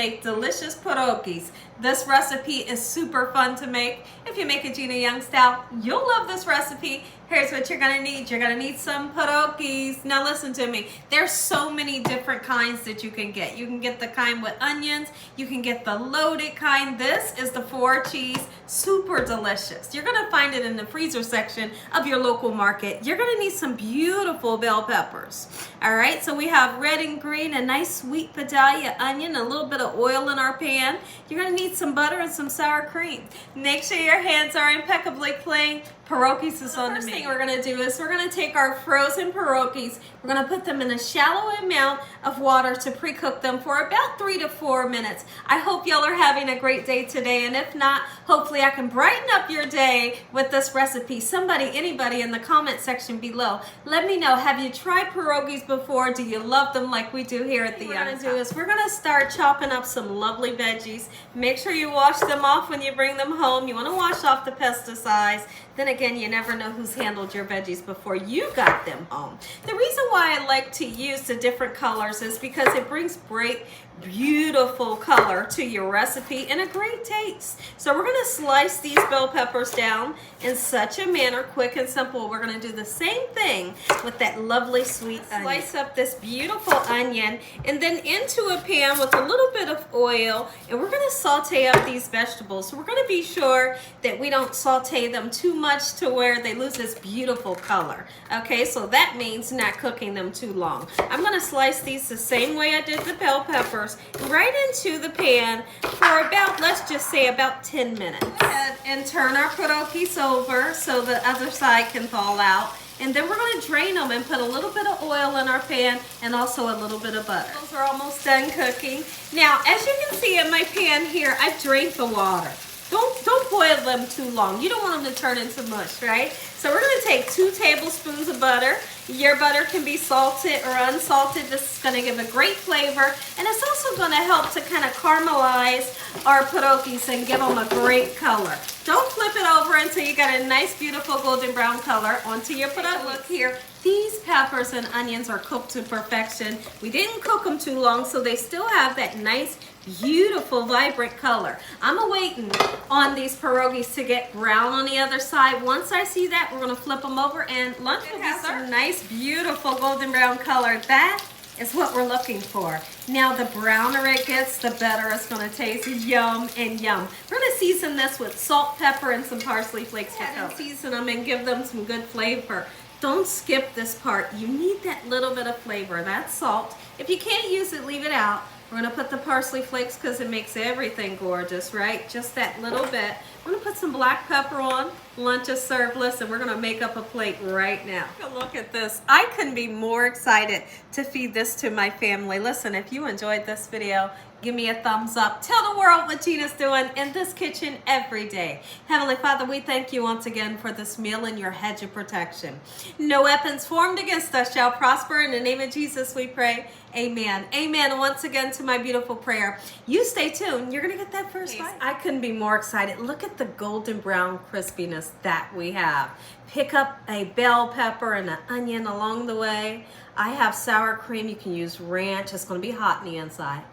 make delicious pierogies. This recipe is super fun to make. If you make a Gina Young style, you'll love this recipe. Here's what you're gonna need. You're gonna need some pierogies. Now listen to me. There's so many different kinds that you can get. You can get the kind with onions. You can get the loaded kind. This is the 4 cheese, super delicious. You're gonna find it in the freezer section of your local market. You're gonna need some beautiful bell peppers. All right, so we have red and green, a nice sweet Vidalia onion, a little bit of oil in our pan. You're gonna need some butter and some sour cream. Make sure your hands are impeccably clean. Pierogies is on the menu. The first thing we're gonna do is we're gonna take our frozen pierogies, we're gonna put them in a shallow amount of water to pre-cook them for about 3 to 4 minutes. I hope y'all are having a great day today, and if not, hopefully I can brighten up your day with this recipe. Somebody, anybody in the comment section below, let me know, have you tried pierogies before? Do you love them like we do here at the Young? What we're gonna do is we're gonna start chopping up some lovely veggies. Make sure you wash them off when you bring them home. You wanna wash off the pesticides. Then again, you never know who's handled your veggies before you got them home. The reason why I like to use the different colors is because it brings great, beautiful color to your recipe and a great taste. So we're gonna slice these bell peppers down in such a manner, quick and simple. We're gonna do the same thing with that lovely sweet onion. Slice up this beautiful onion and then into a pan with a little bit of oil, and we're gonna saute up these vegetables. So we're gonna be sure that we don't saute them too much to where they lose this beautiful color. Okay, so that means not cooking them too long. I'm gonna slice these the same way I did the bell peppers, right into the pan for about, let's just say about 10 minutes. Go ahead and turn our pierogies over so the other side can thaw out. And then we're gonna drain them and put a little bit of oil in our pan and also a little bit of butter. Those are almost done cooking. Now, as you can see in my pan here, I've drained the water. Don't boil them too long. You don't want them to turn into mush, right? So we're gonna take 2 tablespoons of butter. Your butter can be salted or unsalted. This is gonna give a great flavor, and it's also gonna help to kind of caramelize our pierogies and give them a great color. Don't flip it over until you got a nice, beautiful golden brown color onto your pierogi. Look here, these peppers and onions are cooked to perfection. We didn't cook them too long, so they still have that nice, beautiful, vibrant color. I'm waiting on these pierogies to get brown on the other side. Once I see that, we're gonna flip them over and lunch will be served. Nice, beautiful golden brown color. That is what we're looking for. Now, the browner it gets, the better it's gonna taste. Yum and yum. We're gonna season this with salt, pepper, and some parsley flakes for color. Season them and give them some good flavor. Don't skip this part. You need that little bit of flavor. That's salt. If you can't use it, leave it out. We're gonna put the parsley flakes because it makes everything gorgeous, right? Just that little bit. We're gonna put some black pepper on. Lunch is served. Listen, we're gonna make up a plate right now. Look at this. I couldn't be more excited to feed this to my family. Listen, if you enjoyed this video, give me a thumbs up. Tell the world what Gina's doing in this kitchen every day. Heavenly Father, we thank you once again for this meal and your hedge of protection. No weapons formed against us shall prosper. In the name of Jesus we pray. Amen. Amen. Once again to my beautiful prayer. You stay tuned. You're going to get that first bite. I couldn't be more excited. Look at the golden brown crispiness that we have. Pick up a bell pepper and an onion along the way. I have sour cream. You can use ranch. It's going to be hot in the inside.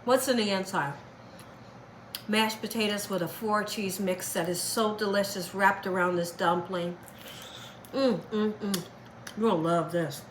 What's in the inside? Mashed potatoes with a 4 cheese mix that is so delicious, wrapped around this dumpling. You're gonna love this.